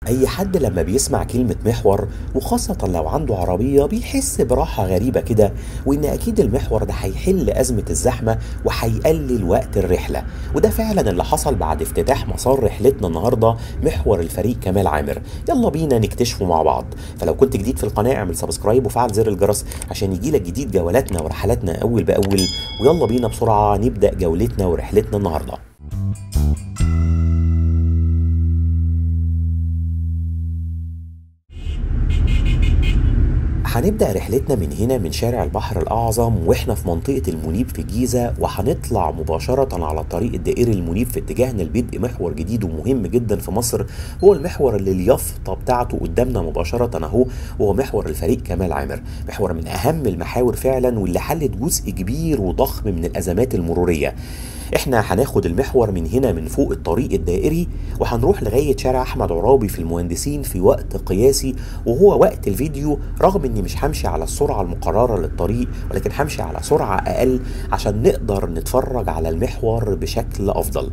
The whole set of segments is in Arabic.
أي حد لما بيسمع كلمة محور وخاصة لو عنده عربية بيحس براحة غريبة كده، وإن أكيد المحور ده هيحل أزمة الزحمة وهيقلل وقت الرحلة. وده فعلا اللي حصل بعد افتتاح مسار رحلتنا النهاردة، محور الفريق كمال عامر. يلا بينا نكتشفه مع بعض. فلو كنت جديد في القناة اعمل سبسكرايب وفعل زر الجرس عشان يجيلك جديد جولاتنا ورحلاتنا أول بأول. ويلا بينا بسرعة نبدأ جولتنا ورحلتنا النهاردة. هنبدأ رحلتنا من هنا من شارع البحر الأعظم واحنا في منطقة المنيب في الجيزة، وهنطلع مباشرة على الطريق الدائري المنيب في اتجاهنا لبدء محور جديد ومهم جدا في مصر. هو المحور اللي اليافطة بتاعته قدامنا مباشرة اهو، وهو محور الفريق كمال عامر. محور من أهم المحاور فعلا، واللي حلت جزء كبير وضخم من الأزمات المرورية. احنا هناخد المحور من هنا من فوق الطريق الدائري، وهنروح لغاية شارع احمد عرابي في المهندسين في وقت قياسي، وهو وقت الفيديو، رغم اني مش همشي على السرعة المقررة للطريق، ولكن همشي على سرعة اقل عشان نقدر نتفرج على المحور بشكل افضل.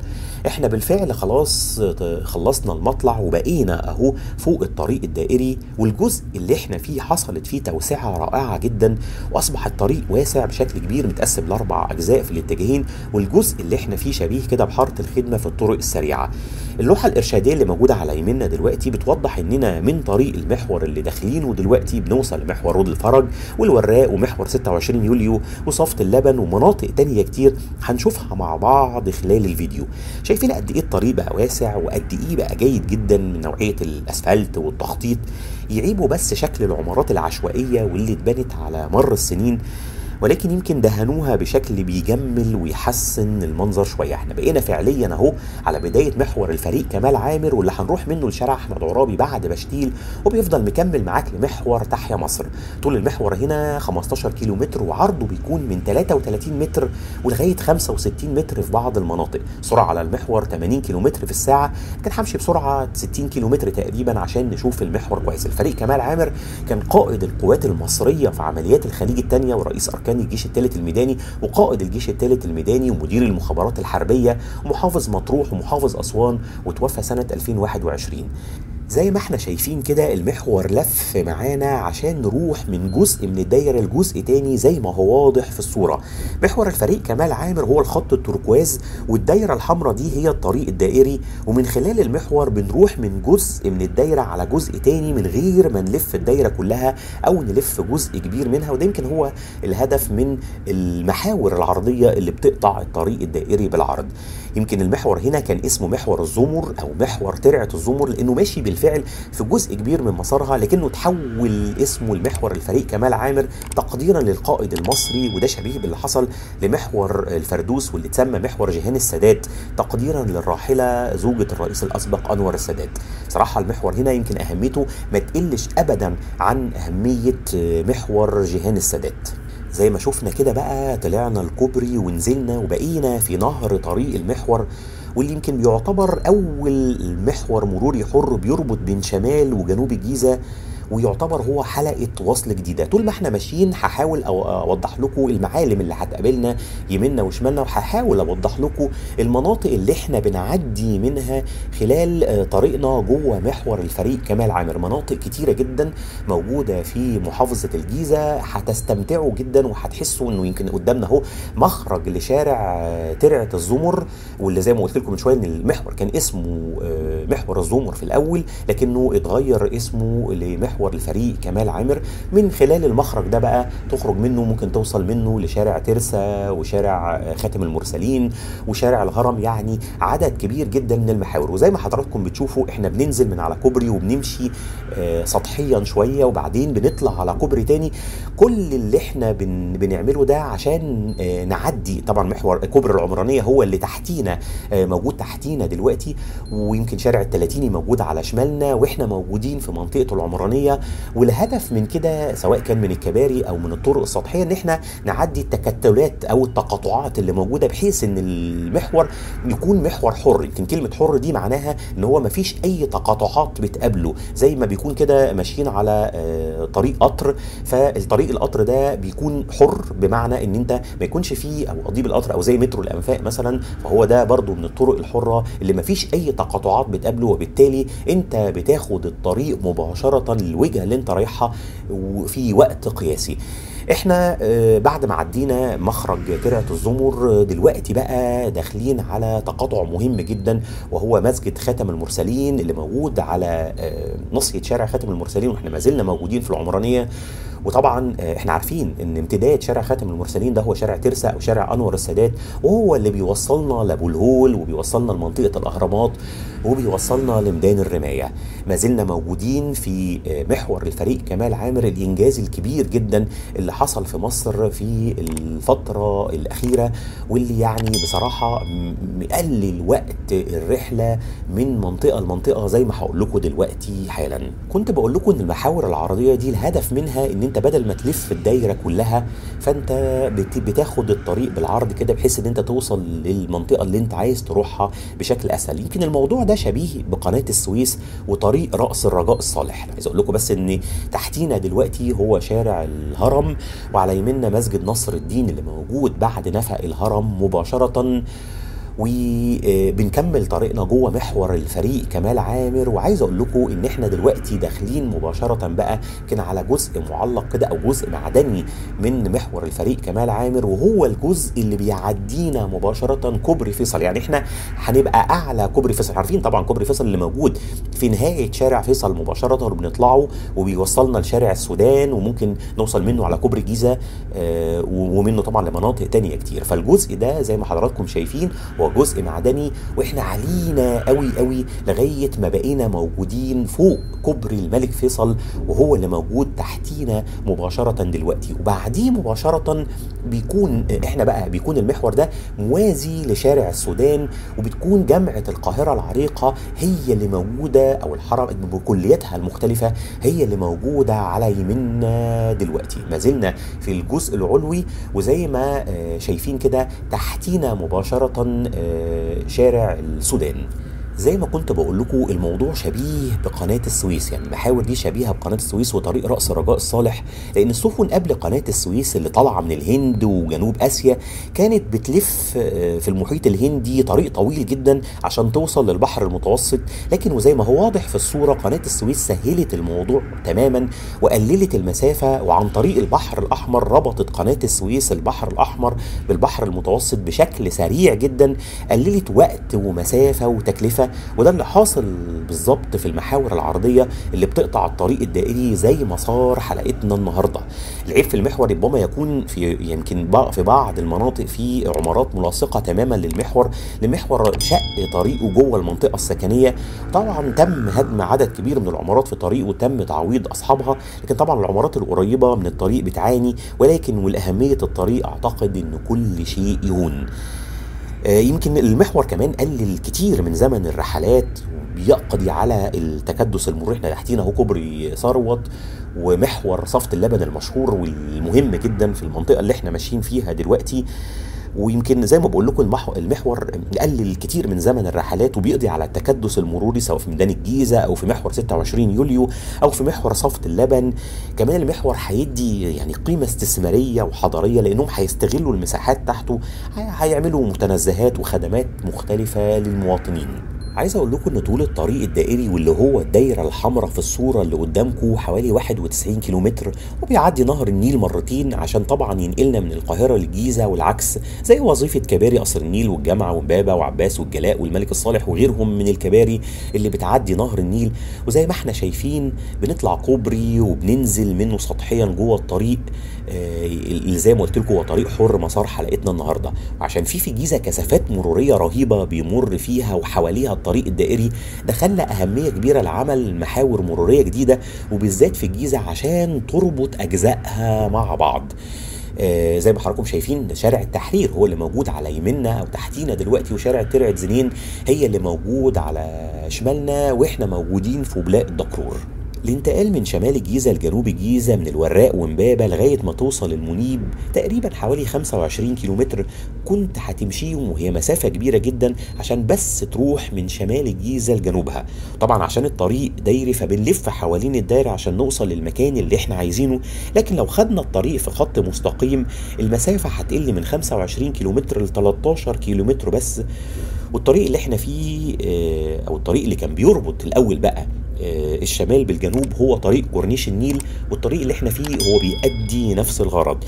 احنا بالفعل خلاص خلصنا المطلع وبقينا اهو فوق الطريق الدائري، والجزء اللي احنا فيه حصلت فيه توسعة رائعة جدا، واصبح الطريق واسع بشكل كبير متقسم ل4 اجزاء في الاتجاهين، والجزء اللي احنا فيه شبيه كده بحاره الخدمه في الطرق السريعه. اللوحه الارشاديه اللي موجوده على يميننا دلوقتي بتوضح اننا من طريق المحور اللي داخلينه دلوقتي بنوصل لمحور رود الفرج والوراق ومحور 26 يوليو وصفت اللبن ومناطق تانية كتير هنشوفها مع بعض خلال الفيديو. شايفين قد ايه الطريق بقى واسع، وقد ايه بقى جيد جدا من نوعيه الاسفلت والتخطيط. يعيبوا بس شكل العمارات العشوائيه واللي اتبنت على مر السنين، ولكن يمكن دهنوها بشكل بيجمل ويحسن المنظر شويه. احنا بقينا فعليا اهو على بدايه محور الفريق كمال عامر، واللي هنروح منه لشارع احمد عرابي بعد بشتيل، وبيفضل مكمل معاك لمحور تحيا مصر. طول المحور هنا 15 كيلو متر، وعرضه بيكون من 33 متر ولغايه 65 متر في بعض المناطق. سرعه على المحور 80 كيلو متر في الساعه، لكن همشي بسرعه 60 كيلو متر تقريبا عشان نشوف المحور كويس. الفريق كمال عامر كان قائد القوات المصريه في عمليات الخليج الثانيه، ورئيس اركان الجيش الثالث الميداني، وقائد الجيش الثالث الميداني، ومدير المخابرات الحربيه، ومحافظ مطروح ومحافظ اسوان، وتوفى سنه 2021. زي ما احنا شايفين كده المحور لف معانا عشان نروح من جزء من الدايره لجزء تاني زي ما هو واضح في الصوره. محور الفريق كمال عامر هو الخط التركواز، والدايره الحمراء دي هي الطريق الدائري، ومن خلال المحور بنروح من جزء من الدايره على جزء تاني من غير ما نلف الدايره كلها او نلف جزء كبير منها. وده يمكن هو الهدف من المحاور العرضيه اللي بتقطع الطريق الدائري بالعرض. يمكن المحور هنا كان اسمه محور الزمر او محور ترعه الزمر، لانه ماشي بالفعل في جزء كبير من مسارها، لكنه تحول اسمه لمحور الفريق كمال عامر تقديرا للقائد المصري. وده شبيه باللي حصل لمحور الفردوس واللي اتسمى محور جيهان السادات تقديرا للراحله زوجة الرئيس الاسبق انور السادات. صراحه المحور هنا يمكن اهميته ما تقلش ابدا عن اهميه محور جيهان السادات. زي ما شفنا كده بقى طلعنا الكوبري ونزلنا وبقينا في نهر طريق المحور، واللي يمكن بيعتبر أول محور مروري حر بيربط بين شمال وجنوب الجيزة، ويعتبر هو حلقة وصل جديدة. طول ما احنا ماشيين هحاول اوضح لكم المعالم اللي هتقابلنا يميننا وشمالنا، وهحاول اوضح لكم المناطق اللي احنا بنعدي منها خلال طريقنا جوه محور الفريق كمال عامر. مناطق كتيرة جدا موجودة في محافظة الجيزة، هتستمتعوا جدا وهتحسوا انه يمكن قدامنا اهو مخرج لشارع ترعة الزمر، واللي زي ما قلت لكم من شوية ان المحور كان اسمه محور الزمر في الاول، لكنه اتغير اسمه لمحور الفريق كمال عامر. من خلال المخرج ده بقى تخرج منه، ممكن توصل منه لشارع ترسا وشارع خاتم المرسلين وشارع الهرم، يعني عدد كبير جدا من المحاور. وزي ما حضراتكم بتشوفوا احنا بننزل من على كوبري وبنمشي سطحيا شوية، وبعدين بنطلع على كوبري تاني. كل اللي احنا بنعمله ده عشان نعدي طبعا محور كوبري العمرانية هو اللي تحتينا، موجود تحتينا دلوقتي، ويمكن شارع التلاتيني موجود على شمالنا، واحنا موجودين في منطقة العمرانية العمرانيه. والهدف من كده سواء كان من الكباري او من الطرق السطحيه ان احنا نعدي التكتلات او التقاطعات اللي موجوده، بحيث ان المحور يكون محور حر. يمكن كلمه حر دي معناها ان هو ما فيش اي تقاطعات بتقابله، زي ما بيكون كده ماشيين على طريق قطر، فالطريق القطر ده بيكون حر، بمعنى ان انت ما يكونش فيه او قضيب القطر او زي مترو الانفاق مثلا، فهو ده برضو من الطرق الحره اللي ما فيش اي تقاطعات بتقابله، وبالتالي انت بتاخد الطريق مباشره للوجهه اللي انت رايحها وفي وقت قياسي. احنا بعد ما عدينا مخرج ترعة الزمر، دلوقتي بقى داخلين على تقاطع مهم جدا، وهو مسجد خاتم المرسلين اللي موجود على ناصية شارع خاتم المرسلين، واحنا ما زلنا موجودين في العمرانية. وطبعا احنا عارفين ان امتداد شارع خاتم المرسلين ده هو شارع ترسا او شارع انور السادات، وهو اللي بيوصلنا لابو الهول وبيوصلنا لمنطقه الاهرامات وبيوصلنا لميدان الرمايه. ما زلنا موجودين في محور الفريق كمال عامر، الانجاز الكبير جدا اللي حصل في مصر في الفتره الاخيره، واللي يعني بصراحه مقلل وقت الرحله من منطقه لمنطقه زي ما هقول لكم دلوقتي حالا. كنت بقول لكم ان المحاور العرضيه دي الهدف منها ان انت بدل ما تلف الدايره كلها، فانت بتاخد الطريق بالعرض كده، بحيث ان انت توصل للمنطقه اللي انت عايز تروحها بشكل اسهل. يمكن الموضوع ده شبيه بقناه السويس وطريق راس الرجاء الصالح. عايز اقول لكم بس ان تحتينا دلوقتي هو شارع الهرم، وعلى يميننا مسجد نصر الدين اللي موجود بعد نفق الهرم مباشره، وبنكمل طريقنا جوه محور الفريق كمال عامر. وعايز اقول لكم ان احنا دلوقتي داخلين مباشره بقى كان على جزء معلق كده او جزء معدني من محور الفريق كمال عامر، وهو الجزء اللي بيعدينا مباشره كوبري فيصل. يعني احنا هنبقى اعلى كوبري فيصل. عارفين طبعا كوبري فيصل اللي موجود في نهايه شارع فيصل مباشره، وبنطلعه وبيوصلنا لشارع السودان، وممكن نوصل منه على كوبري جيزه ومنه طبعا لمناطق تانية كتير. فالجزء ده زي ما حضراتكم شايفين هو جزء معدني، واحنا علينا قوي قوي لغايه ما بقينا موجودين فوق كوبري الملك فيصل، وهو اللي موجود تحتينا مباشره دلوقتي. وبعديه مباشره بيكون المحور ده موازي لشارع السودان، وبتكون جامعه القاهره العريقه هي اللي موجوده، او الحرم بكلياتها المختلفه هي اللي موجوده على يميننا دلوقتي. ما زلنا في الجزء العلوي، وزي ما شايفين كده تحتينا مباشره شارع السودان. زي ما كنت بقول لكم الموضوع شبيه بقناة السويس، يعني المحاور دي شبيهة بقناة السويس وطريق رأس الرجاء الصالح، لأن السفن قبل قناة السويس اللي طالعة من الهند وجنوب آسيا كانت بتلف في المحيط الهندي طريق طويل جدا عشان توصل للبحر المتوسط. لكن وزي ما هو واضح في الصورة قناة السويس سهلت الموضوع تماما وقللت المسافة، وعن طريق البحر الأحمر ربطت قناة السويس البحر الأحمر بالبحر المتوسط بشكل سريع جدا، قللت وقت ومسافة وتكلفة. وده اللي حاصل بالظبط في المحاور العرضيه اللي بتقطع الطريق الدائري زي مسار حلقتنا النهارده. العيب في المحور ربما يكون يمكن في بعض المناطق في عمارات ملاصقه تماما لمحور شق طريقه جوه المنطقه السكنيه. طبعا تم هدم عدد كبير من العمارات في طريقه وتم تعويض اصحابها، لكن طبعا العمارات القريبه من الطريق بتعاني. ولكن والاهميه الطريق اعتقد ان كل شيء يهون. يمكن المحور كمان قلل كتير من زمن الرحلات، وبيقضي على التكدس المروري. احنا تحتينا اهو كوبري ثروت ومحور صفت اللبن المشهور والمهم جدا في المنطقه اللي احنا ماشيين فيها دلوقتي. ويمكن زي ما بقول لكم المحور قلل كتير من زمن الرحلات، وبيقضي على التكدس المروري سواء في ميدان الجيزه او في محور 26 يوليو او في محور صفت اللبن. كمان المحور هيدي يعني قيمه استثماريه وحضاريه، لانهم هيستغلوا المساحات تحته، هيعملوا متنزهات وخدمات مختلفه للمواطنين. عايز اقول لكم ان طول الطريق الدائري واللي هو الدايره الحمراء في الصوره اللي قدامكم حوالي 91 كيلومتر، وبيعدي نهر النيل مرتين عشان طبعا ينقلنا من القاهره للجيزه والعكس، زي وظيفه كباري قصر النيل والجامعه وامبابه وعباس والجلاء والملك الصالح وغيرهم من الكباري اللي بتعدي نهر النيل. وزي ما احنا شايفين بنطلع كوبري وبننزل منه سطحيا جوه الطريق اللي زي ما قلت لكم هو طريق حر مسار حلقتنا النهارده. وعشان في الجيزه كثافات مروريه رهيبه بيمر فيها وحواليها الطريق الدائري، ده خلى اهميه كبيره لعمل محاور مروريه جديده، وبالذات في الجيزه عشان تربط اجزائها مع بعض. زي ما حضراتكم شايفين شارع التحرير هو اللي موجود على يميننا او تحتينا دلوقتي، وشارع ترعة زنين هي اللي موجود على شمالنا، واحنا موجودين في وبلاء الدكرور. الانتقال من شمال الجيزة لجنوب الجيزة من الوراق ومبابة لغاية ما توصل المنيب تقريبا حوالي 25 كيلومتر كنت هتمشيهم، وهي مسافة كبيرة جدا عشان بس تروح من شمال الجيزة لجنوبها. طبعا عشان الطريق دايري فبنلف حوالين الدايرة عشان نوصل للمكان اللي احنا عايزينه، لكن لو خدنا الطريق في خط مستقيم المسافة هتقل من 25 كيلومتر ل 13 كيلومتر بس. والطريق اللي احنا فيه او الطريق اللي كان بيربط الاول بقى الشمال بالجنوب هو طريق كورنيش النيل، والطريق اللي احنا فيه هو بيؤدي نفس الغرض.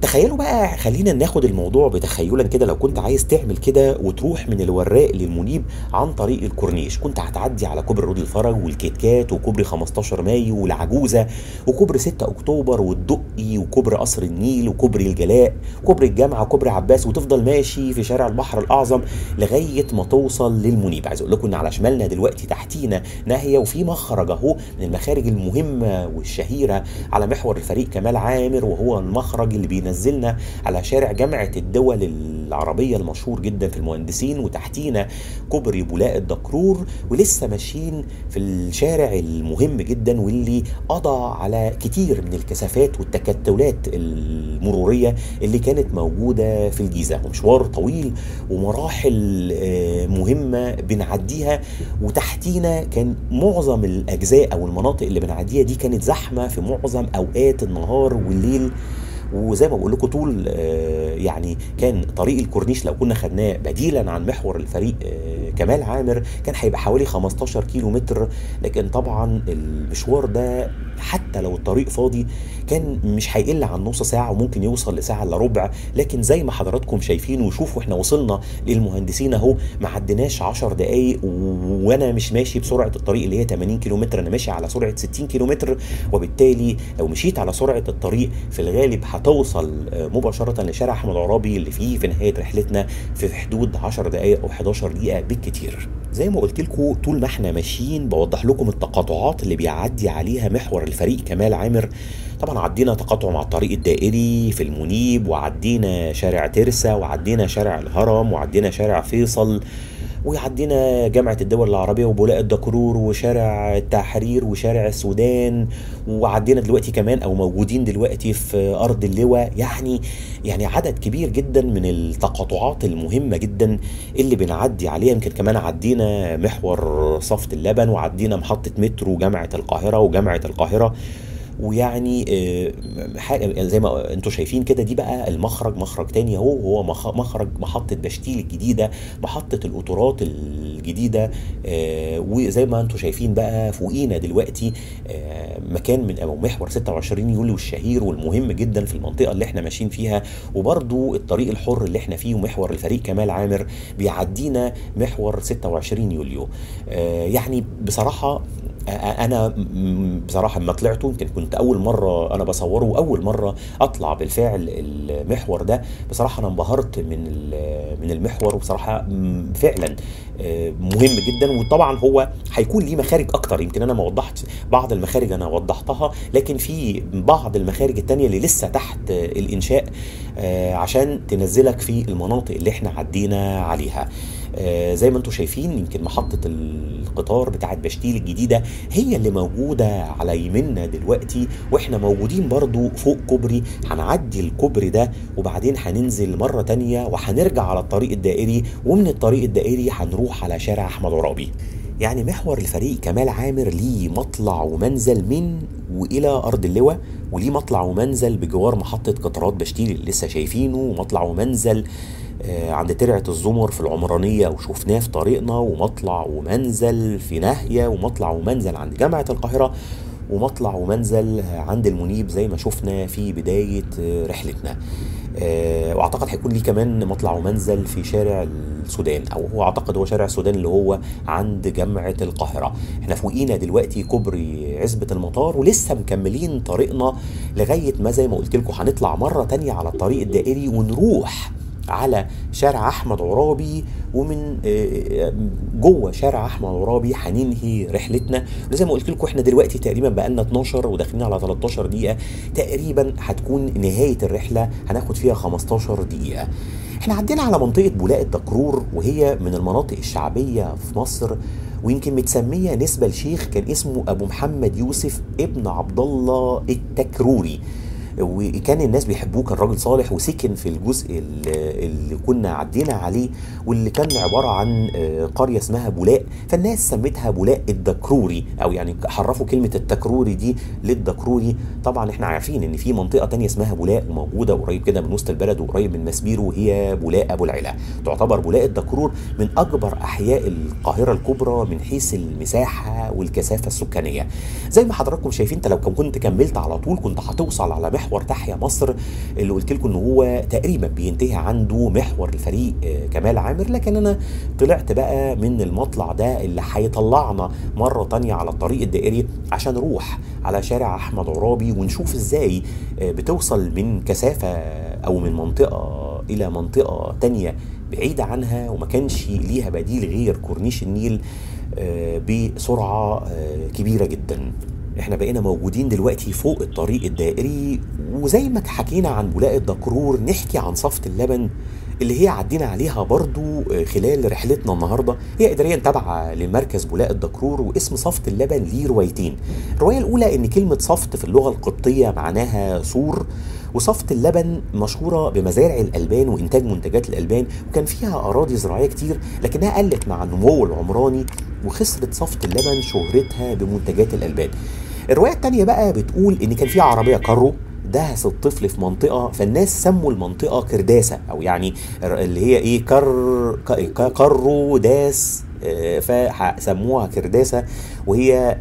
تخيلوا بقى، خلينا ناخد الموضوع بتخيلا كده، لو كنت عايز تعمل كده وتروح من الوراق للمنيب عن طريق الكورنيش، كنت هتعدي على كوبري رود الفرج والكيتكات وكوبري 15 مايو والعجوزة وكوبري 6 اكتوبر والدقي وكوبري قصر النيل وكوبري الجلاء وكوبري الجامعة وكوبري عباس، وتفضل ماشي في شارع البحر الاعظم لغاية ما توصل للمنيب. عايز اقول لكم ان على شمالنا دلوقتي تحتينا ناهية، وفي مخرج اهو من المخارج المهمة والشهيرة على محور الفريق كمال عامر، وهو المخرج اللي بينزلنا على شارع جامعة الدول العربية المشهور جدا في المهندسين، وتحتينا كوبري بولاق الدكرور، ولسه ماشيين في الشارع المهم جدا واللي قضى على كتير من الكثافات والتكتلات المرورية اللي كانت موجودة في الجيزة. ومشوار طويل ومراحل مهمة بنعديها، وتحتينا كان معظم الأجزاء أو المناطق اللي بنعديها دي كانت زحمة في معظم أوقات النهار والليل. وزي ما بقول لكم طول يعني كان طريق الكورنيش لو كنا خدناه بديلا عن محور الفريق كمال عامر كان هيبقى حوالي 15 كيلو متر، لكن طبعا المشوار ده حتى لو الطريق فاضي كان مش هيقل عن نص ساعة، وممكن يوصل لساعة الا ربع. لكن زي ما حضراتكم شايفين وشوفوا احنا وصلنا للمهندسين اهو، ما عدناش 10 دقايق وانا مش ماشي بسرعة الطريق اللي هي 80 كيلو متر، انا ماشي على سرعة 60 كيلو متر. وبالتالي لو مشيت على سرعة الطريق في الغالب هتوصل مباشرة لشارع احمد عرابي اللي فيه في نهاية رحلتنا في حدود 10 دقايق او 11 دقيقة بالكتير. زي ما قلت لكم طول ما احنا ماشيين بوضح لكم التقاطعات اللي بيعدي عليها محور الفريق كمال عامر. طبعا عدينا تقاطع مع الطريق الدائري في المنيب، وعدينا شارع ترسا، وعدينا شارع الهرم، وعدينا شارع فيصل، وعدينا جامعة الدول العربية وبولاق الدكرور وشارع التحرير وشارع السودان، وعدينا دلوقتي كمان او موجودين دلوقتي في ارض اللواء. يعني عدد كبير جدا من التقاطعات المهمة جدا اللي بنعدي عليها. يمكن كمان عدينا محور صفت اللبن، وعدينا محطة مترو جامعة القاهرة وجامعة القاهرة. ويعني زي ما انتم شايفين كده دي بقى المخرج، مخرج تاني هو مخرج محطة بشتيل الجديدة، محطة القطارات الجديدة. وزي ما انتم شايفين بقى فوقينا دلوقتي مكان من او محور 26 يوليو الشهير والمهم جدا في المنطقة اللي احنا ماشيين فيها، وبرضو الطريق الحر اللي احنا فيه ومحور الفريق كمال عامر بيعدينا محور 26 يوليو. يعني بصراحة انا لما طلعته يمكن كنت اول مره انا بصوره واول مره اطلع بالفعل المحور ده، بصراحه انا انبهرت من المحور، وبصراحه فعلا مهم جدا. وطبعا هو هيكون ليه مخارج اكتر، يمكن انا ما وضحت بعض المخارج انا وضحتها، لكن في بعض المخارج التانية اللي لسه تحت الانشاء عشان تنزلك في المناطق اللي احنا عدينا عليها. زي ما انتم شايفين يمكن محطة القطار بتاعت بشتيل الجديدة هي اللي موجودة على يمنا دلوقتي، واحنا موجودين برضو فوق كوبري. هنعدي الكوبري ده وبعدين هننزل مرة تانية وهنرجع على الطريق الدائري، ومن الطريق الدائري هنروح على شارع احمد عرابي. يعني محور الفريق كمال عامر ليه مطلع ومنزل من والى ارض اللواء، وليه مطلع ومنزل بجوار محطة قطارات بشتيل اللي لسه شايفينه، ومطلع ومنزل عند ترعة الزمر في العمرانية وشوفناه في طريقنا، ومطلع ومنزل في ناهية، ومطلع ومنزل عند جامعة القاهرة، ومطلع ومنزل عند المنيب زي ما شفنا في بداية رحلتنا. واعتقد هيكون ليه كمان مطلع ومنزل في شارع السودان، او هو اعتقد هو شارع السودان اللي هو عند جامعة القاهرة. احنا فوقينا دلوقتي كوبري عزبة المطار، ولسه مكملين طريقنا لغاية ما زي ما قلت لكم هنطلع مرة تانية على الطريق الدائري ونروح على شارع احمد عرابي، ومن جوه شارع احمد عرابي هننهي رحلتنا. زي ما قلت لكم احنا دلوقتي تقريبا بقالنا 12 وداخلين على 13 دقيقه تقريبا، هتكون نهايه الرحله هناخد فيها 15 دقيقه. احنا عدينا على منطقه بولاق الدكرور، وهي من المناطق الشعبيه في مصر، ويمكن متسميه نسبه لشيخ كان اسمه ابو محمد يوسف ابن عبد الله التكروري، وكان الناس بيحبوه، كان راجل صالح وسكن في الجزء اللي كنا عدينا عليه، واللي كان عباره عن قريه اسمها بولاق، فالناس سمتها بولاق الدكروري، او يعني حرفوا كلمه التكروري دي للدكروري. طبعا احنا عارفين ان في منطقه تانية اسمها بولاق وموجوده قريب كده من وسط البلد وقريب من مسبيرو، وهي بولاق ابو العلا. تعتبر بولاق الدكرور من اكبر احياء القاهره الكبرى من حيث المساحه والكثافه السكانيه. زي ما حضراتكم شايفين، انت لو كنت كملت على طول كنت هتوصل على محور تحيا مصر، اللي قلت لكم ان هو تقريبا بينتهي عنده محور الفريق كمال عامر، لكن انا طلعت بقى من المطلع ده اللي هيطلعنا مره تانية على الطريق الدائري عشان نروح على شارع احمد عرابي ونشوف ازاي بتوصل من كثافه او من منطقه الى منطقه تانية بعيده عنها وما كانش ليها بديل غير كورنيش النيل بسرعه كبيره جدا. احنا بقينا موجودين دلوقتي فوق الطريق الدائري، وزي ما حكينا عن بولاق الدكرور نحكي عن صفة اللبن اللي هي عدينا عليها برضو خلال رحلتنا النهارده. هي اداريا تابعه لمركز بولاق الدكرور، واسم صفة اللبن ليه روايتين. الروايه الاولى ان كلمه صفت في اللغه القبطيه معناها سور، وصفة اللبن مشهورة بمزارع الألبان وإنتاج منتجات الألبان، وكان فيها أراضي زراعية كتير، لكنها قلت مع النمو العمراني وخسرت صفة اللبن شهرتها بمنتجات الألبان. الرواية التانية بقى بتقول إن كان في عربية كارو دهس الطفل في منطقة، فالناس سموا المنطقة كرداسة، أو يعني اللي هي إيه كارو داس، فسموها كرداسة. وهي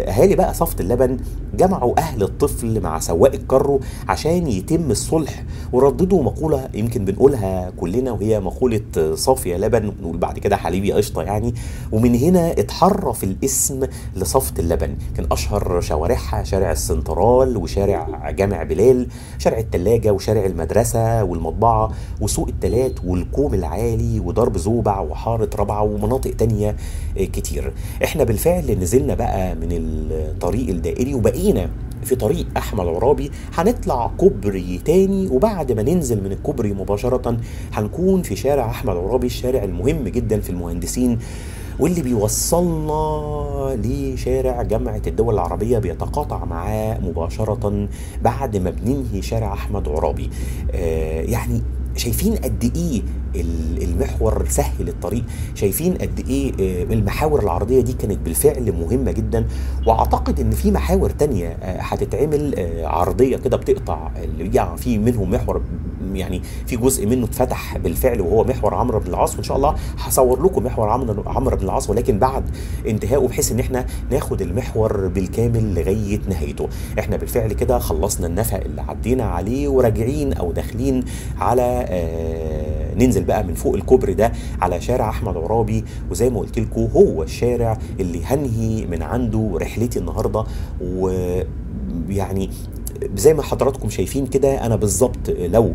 أهالي بقى صفة اللبن جمعوا أهل الطفل مع سواق الكارو عشان يتم الصلح، ورددوا مقولة يمكن بنقولها كلنا، وهي مقولة صافية لبن، نقول بعد كده حليبي قشطة يعني. ومن هنا اتحرف الاسم لصفة اللبن. كان أشهر شوارعها شارع السنترال وشارع جامع بلال، شارع التلاجة وشارع المدرسة والمطبعة وسوق التلات والكوم العالي ودرب زوبع وحارة ربعة ومناطق تانية كتير. احنا بالفعل نزلنا بقى من الطريق الدائري وبقينا في طريق احمد عرابي، هنطلع كوبري تاني، وبعد ما ننزل من الكوبري مباشرة هنكون في شارع احمد عرابي، الشارع المهم جدا في المهندسين واللي بيوصلنا لشارع جامعة الدول العربية، بيتقاطع معاه مباشرة بعد ما بننهي شارع احمد عرابي. يعني شايفين قد ايه المحور سهل الطريق، شايفين قد ايه المحاور العرضيه دي كانت بالفعل مهمه جدا. واعتقد ان في محاور تانية هتتعمل عرضيه كده بتقطع، اللي في منهم محور يعني في جزء منه اتفتح بالفعل وهو محور عمرو بن العاص، وان شاء الله هصور لكم محور عمرو بن العاص ولكن بعد انتهائه، بحيث ان احنا ناخد المحور بالكامل لغايه نهايته. احنا بالفعل كده خلصنا النفق اللي عدينا عليه وراجعين او داخلين على ننزل بقى من فوق الكوبري ده على شارع احمد عرابي، وزي ما قلت لكم هو الشارع اللي هنهي من عنده رحلتي النهارده. ويعني زي ما حضراتكم شايفين كده انا بالظبط لو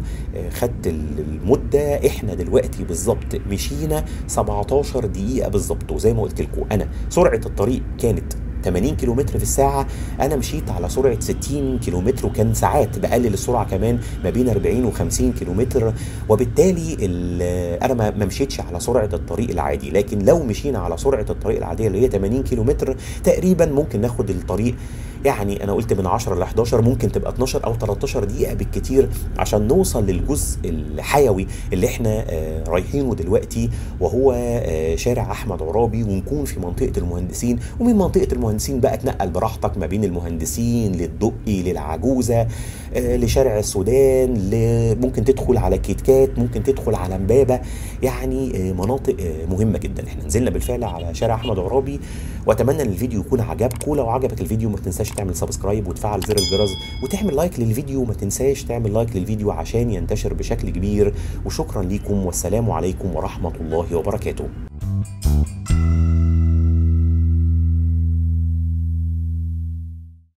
خدت المده، احنا دلوقتي بالظبط مشينا 17 دقيقه بالظبط، وزي ما قلت لكم انا سرعه الطريق كانت 80 كيلومتر في الساعة، أنا مشيت على سرعة 60 كيلومتر، وكان ساعات بقلل السرعة كمان ما بين 40 و50 كيلومتر، وبالتالي أنا ما مشيتش على سرعة الطريق العادي. لكن لو مشينا على سرعة الطريق العادية اللي هي 80 كيلومتر تقريبا ممكن ناخد الطريق، يعني أنا قلت من 10 ل 11، ممكن تبقى 12 أو 13 دقيقة بالكتير عشان نوصل للجزء الحيوي اللي احنا رايحينه دلوقتي، وهو شارع أحمد عرابي، ونكون في منطقة المهندسين. ومن منطقة المهندسين بقى تنقل براحتك ما بين المهندسين للدقي للعجوزة لشارع السودان، ممكن تدخل على كيتكات، ممكن تدخل على امبابة، يعني مناطق مهمة جدا. احنا نزلنا بالفعل على شارع أحمد عرابي، واتمنى ان الفيديو يكون عجبكم. لو عجبك الفيديو ما تنساش تعمل سبسكرايب وتفعل زر الجرس وتعمل لايك للفيديو، ما تنساش تعمل لايك للفيديو عشان ينتشر بشكل كبير. وشكرا لكم والسلام عليكم ورحمة الله وبركاته.